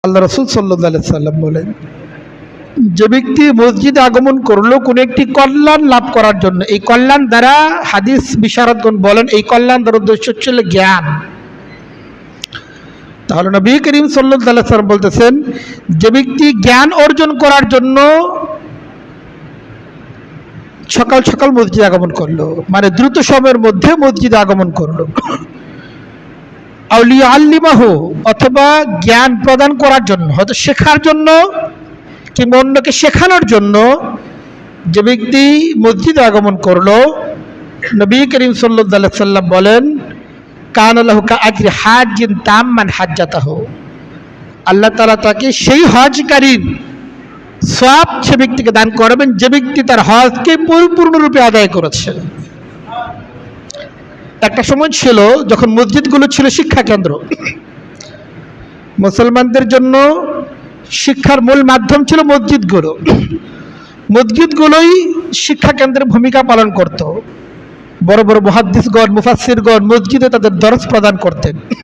আল্লাহ রাসূল সাল্লাল্লাহু আলাইহি সাল্লাম বলেন, যে ব্যক্তি মসজিদে আগমন করলো কোনো একটি কল্যাণ লাভ করার জন্য, এই কল্যাণ দ্বারা হাদিস বিশারদগণ বলেন এই কল্যাণ দ্বারা উদ্দেশ্য হচ্ছে জ্ঞান। তাহলে নবী করিম সাল্লাল্লাহু আলাইহি সাল্লাম বলতেছেন, যে ব্যক্তি জ্ঞান অর্জন করার জন্য সকাল সকাল মসজিদে আগমন করলো, মানে দ্রুত সময়ের মধ্যে মসজিদে আগমন করলো, আউলিয়া আল্লিমাহু, অথবা জ্ঞান প্রদান করার জন্য, হয়তো শেখার জন্য কিংবা অন্যকে শেখানোর জন্য যে ব্যক্তি মসজিদে আগমন করলো, নবী করিম সাল্লাল্লাহু আলাইহি সাল্লাম বলেন, কানা লাহু কাআজরি হাজ্জিন তাম্মান হাজ্জাতাহু, আল্লাহ তাআলা তাকে সেই হজকারীর সওয়াব সে ব্যক্তিকে দান করবেন যে ব্যক্তি তার হজকে পরিপূর্ণরূপে আদায় করেছে। একটা সময় ছিল যখন মসজিদগুলো ছিল শিক্ষা কেন্দ্র, মুসলমানদের জন্য শিক্ষার মূল মাধ্যম ছিল মসজিদগুলো। মসজিদগুলোই শিক্ষা কেন্দ্রের ভূমিকা পালন করত। বড় বড় মুহাদ্দিসগণ, মুফাসসিরগণ মসজিদে তাদের দরস প্রদান করতেন।